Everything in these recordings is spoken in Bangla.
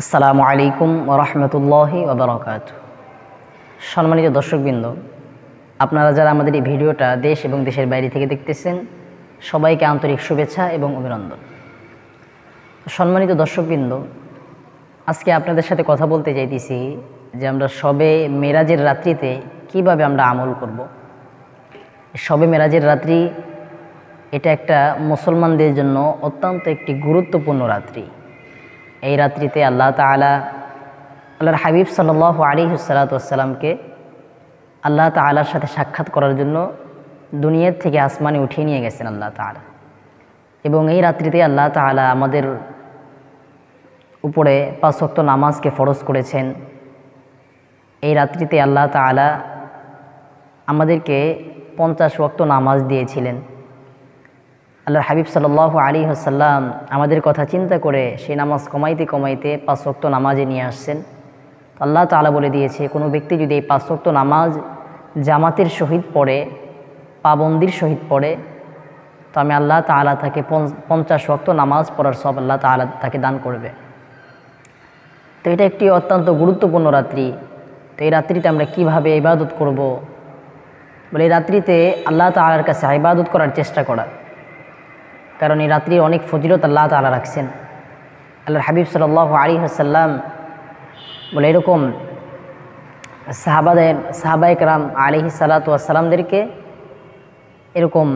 আসসালামু আলাইকুম ওয়া রাহমাতুল্লাহি ওয়া বারাকাতুহু। সম্মানিত দর্শকবৃন্দ, আপনারা যারা আমাদের এই ভিডিওটা দেশ এবং দেশের বাইরে থেকে দেখতেছেন, সবাইকে আন্তরিক শুভেচ্ছা এবং অভিনন্দন। সম্মানিত দর্শকবৃন্দ, আজকে আপনাদের সাথে কথা বলতে চাইতেছি যে আমরা শবে মেরাজের রাত্রিতে কিভাবে আমরা আমল করব। শবে মেরাজের রাত্রি এটা একটা মুসলমানদের জন্য অত্যন্ত একটি গুরুত্বপূর্ণ রাত্রি। এই রাত্রিতে আল্লাহ তাআলা আল্লাহর হাবিব সাল্লাল্লাহু আলাইহি ওয়াসাল্লামকে আল্লাহ তাআলার সাথে সাক্ষাৎ করার জন্য দুনিয়ার থেকে আসমানে উঠিয়ে নিয়ে গেছেন আল্লাহ তাআলা। এবং এই রাত্রিতে আল্লাহ তাআলা আমাদের উপরে 5 ওয়াক্ত নামাজকে ফরজ করেছেন। এই রাত্রিতে আল্লাহ তাআলা আমাদেরকে 50 ওয়াক্ত নামাজ দিয়েছিলেন। আল্লাহর হাবিব সাল্লাল্লাহু আলাইহি ওয়াসাল্লাম আমাদের কথা চিন্তা করে সেই নামাজ কমাইতে কমাইতে 5 ওয়াক্ত নামাজে নিয়ে আসছেন। আল্লাহ তাআলা বলে দিয়েছে, কোনো ব্যক্তি যদি এই 5 ওয়াক্ত নামাজ জামাতের সহিত পড়ে, পাবন্দির সহিত পড়ে, তো আমি আল্লাহ তাআলা তাকে 50 ওয়াক্ত নামাজ পড়ার সব আল্লাহ তাআলা তাকে দান করবে। তো এটা একটি অত্যন্ত গুরুত্বপূর্ণ রাত্রি। তো এই রাত্রিতে আমরা কিভাবে ইবাদত করব, বলে এই রাত্রিতে আল্লাহ তাআলার কাছে ইবাদত করার চেষ্টা করা, কারণ এই রাত্রির অনেক ফজিলত আল্লাহ তাআলা রাখছেন। আল্লাহর হাবিব সাল্লাল্লাহু আলাইহি ওয়াসাল্লাম বলে এরকম সাহাবায়ে কেরাম আলাইহিস সালাতু ওয়াস সালামদেরকে এরকম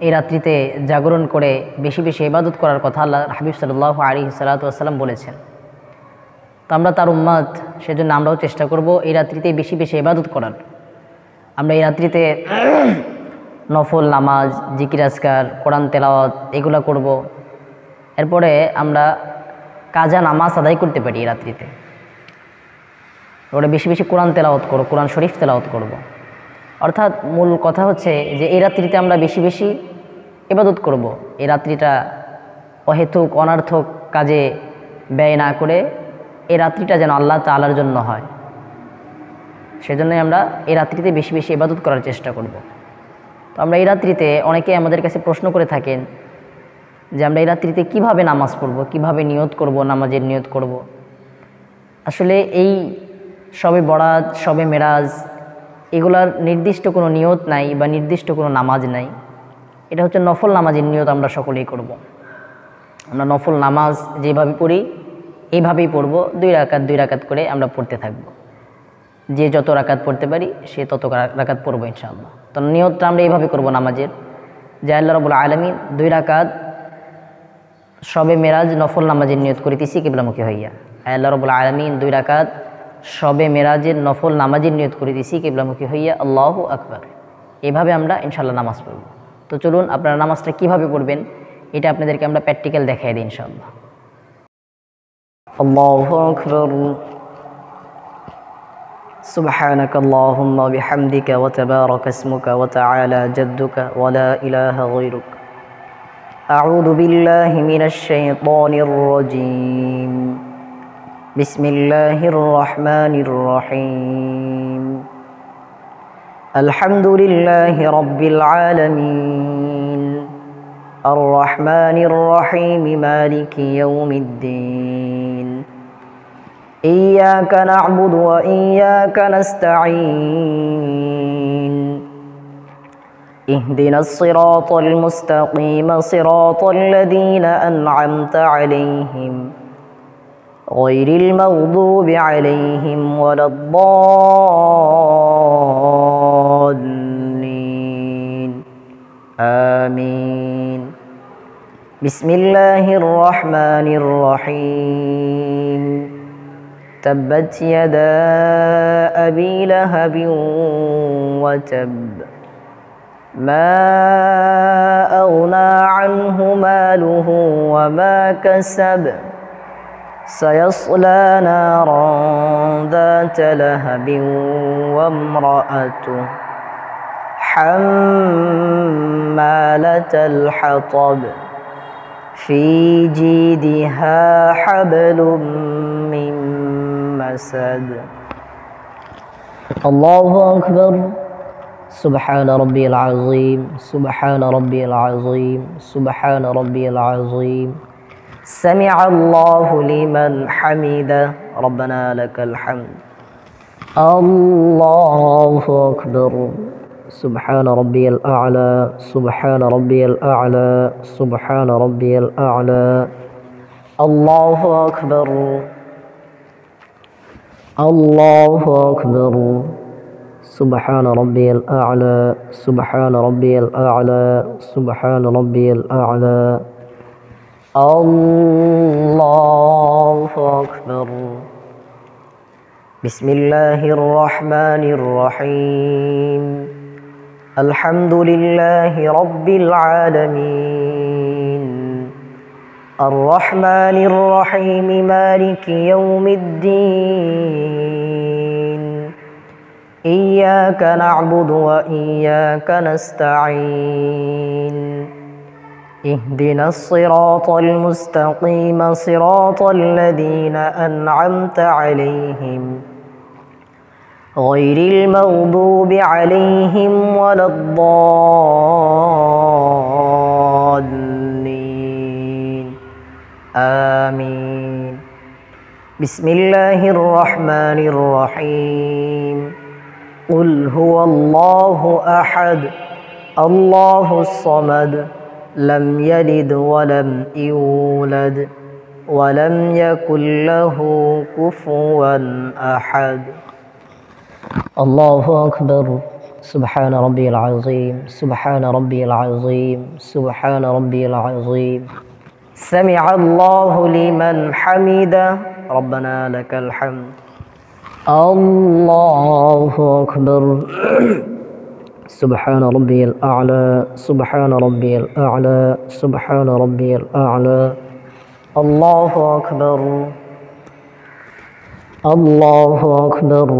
এই রাত্রিতে জাগরণ করে বেশি বেশি ইবাদত করার কথা আল্লাহর হাবিব সাল্লাল্লাহু আলাইহি সালাতু ওয়াস সালাম বলেছেন। তো আমরা তার উম্মত, সেজন্য আমরাও চেষ্টা করব এই রাত্রিতে বেশি বেশি ইবাদত করার। আমরা এই রাত্রিতে নফল নামাজ, জিকির আজকার, কোরআন তেলাওয়াত এগুলো করব। এরপরে আমরা কাজা নামাজ আদায় করতে পারি এই রাত্রিতে। ওরা বেশি বেশি কোরআন তেলাওয়াত করব, কোরআন শরীফ তেলাওয়াত করব। অর্থাৎ মূল কথা হচ্ছে যে এই রাত্রিতে আমরা বেশি বেশি ইবাদত করব। এই রাত্রিটা অহেতুক অনার্থক কাজে ব্যয় না করে এই রাত্রিটা যেন আল্লাহ তাআলার জন্য হয়, সেজন্যই আমরা এই রাত্রিতে বেশি বেশি ইবাদত করার চেষ্টা করব। তো আমরা এই রাত্রিতে অনেকে আমাদের কাছে প্রশ্ন করে থাকেন যে আমরা এই রাত্রিতে কীভাবে নামাজ পড়ব, কীভাবে নিয়ত করব, নামাজের নিয়ত করব। আসলে এই শবে বরাত, শবে মেরাজ এগুলার নির্দিষ্ট কোনো নিয়ত নাই বা নির্দিষ্ট কোনো নামাজ নাই। এটা হচ্ছে নফল নামাজের নিয়ত আমরা সকলেই করব। আমরা নফল নামাজ যেভাবে পড়ি এইভাবেই পড়ব, 2 রাকাত করে আমরা পড়তে থাকব। যে যত রাকাত পড়তে পারি সে তত রাকাত পড়বো ইনশাআল্লাহ। তো নিয়তটা আমরা এইভাবে করব নামাজের, যে আল্লাহ রাব্বুল আলামিন 2 রাকাত শবে মেরাজ নফল নামাজের নিয়ত করিতেছি কিবলামুখী হইয়া। আল্লাহ রাব্বুল আলামিন 2 রাকাত শবে মেরাজের নফল নামাজের নিয়ত করিতেছি কিবলামুখী হইয়া, আল্লাহু আকবার। এইভাবে আমরা ইনশাআল্লাহ নামাজ পড়ব। তো চলুন আপনারা নামাজটা কিভাবে পড়বেন এটা আপনাদেরকে আমরা প্র্যাকটিক্যাল দেখাই দিই ইনশাআল্লাহ। আল্লাহু আকবার। سبحانك اللهم وبحمدك وتبارك اسمك وتعالى جدك ولا إله غيرك. أعوذ بالله من الشيطان الرجيم. بسم الله الرحمن الرحيم. الحمد لله رب العالمين الرحمن الرحيم مالك يوم الدين. إياك نعبد وإياك نستعين. اهدنا الصراط المستقيم صراط الذين أنعمت عليهم غير المغضوب عليهم ولا الضالين. آمين. بسم الله الرحمن الرحيم. تبت يدا أبي لهب وتب ما أغنى عنه ماله وما كسب سيصلى نارا ذات لهب وامرأته حمالة الحطب في جيدها حبل من مسد. الله أكبر. سبحان ربي العظيم. سبحان ربي العظيم. سبحان ربي العظيم. سمع الله لمن حمده ربنا لك الحمد الله أكبر سبحان ربي الأعلى سبحان ربي الأعلى سبحان ربي الأعلى الله أكبر الله أكبر سبحان ربي الأعلى سبحان ربي الأعلى سبحان ربي الأعلى الله أكبر بسم الله الرحمن الرحيم الحمد لله رب العالمين الرحمن الرحيم مالك يوم الدين إياك نعبد وإياك نستعين اهدنا الصراط المستقيم صراط الذين أنعمت عليهم غير المغضوب عليهم ولا الضالين آمين بسم الله الرحمن الرحيم قل هو الله أحد الله الصمد لم يلد ولم يولد ولم يكن له كفوا أحد الله أكبر سبحان ربي العظيم سبحان ربي العظيم سبحان ربي العظيم سمع الله لمن حمده ربنا لك الحمد الله أكبر سبحان ربي الأعلى سبحان ربي الأعلى سبحان ربي الأعلى الله أكبر الله أكبر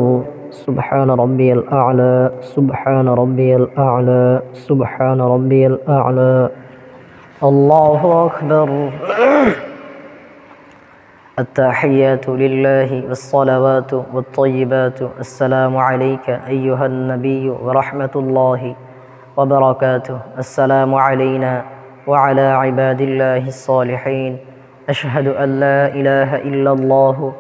سبحان ربي الأعلى سبحان ربي الأعلى سبحان ربي الأعلى الله أكبر التحيات لله والصلوات والطيبات السلام عليك أيها النبي ورحمة الله وبركاته السلام علينا وعلى عباد الله الصالحين أشهد أن لا إله إلا الله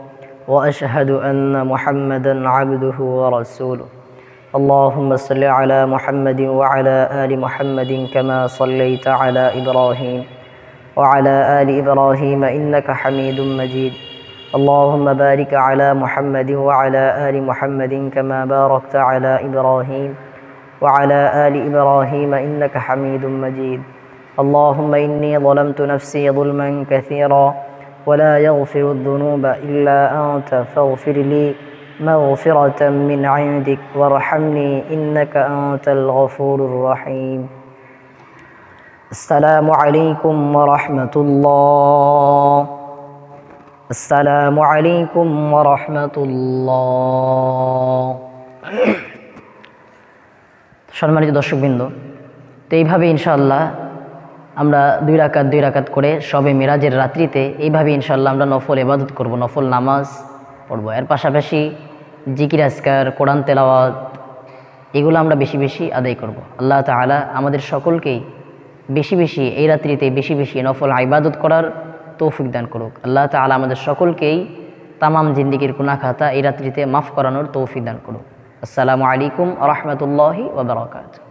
وأشهد أن محمدا عبده ورسوله اللهم صل على محمد وعلى آل محمد كما صليت على إبراهيم وعلى آل إبراهيم إنك حميد مجيد اللهم بارك على محمد وعلى آل محمد كما باركت على إبراهيم وعلى آل إبراهيم إنك حميد مجيد اللهم إني ظلمت نفسي ظلما كثيرا ولا يغفر الذنوب إلا أنت فاغفر لي مغفرة من عندك وارحمني إنك أنت الغفور الرحيم السلام عليكم ورحمة الله السلام عليكم ورحمة الله সম্মানিত দর্শকবৃন্দ, তো এইভাবে ইনশাআল্লাহ আমরা দুই রাকাত করে সবে মিরাজের রাত্রিতে এইভাবে ইনশাআল্লাহ আমরা নফল ইবাদত করব, নফল নামাজ পড়ব। এর পাশাপাশি জিকির আজকার, কোরআন তেলাওয়াত এগুলো আমরা বেশি বেশি আদায় করব। আল্লাহ তাআলা আমাদের সকলকেই বেশি বেশি এই রাত্রিতে বেশি বেশি নফল ইবাদত করার তৌফিক দান করুক। আল্লাহ তাআলা আমাদের সকলকেই তামাম জিন্দেগির গুনাহ খাতা এই রাত্রিতে মাফ করানোর তৌফিক দান করুক। আসসালামু আলাইকুম ওয়া রাহমাতুল্লাহি ওয়া বারাকাতুহু।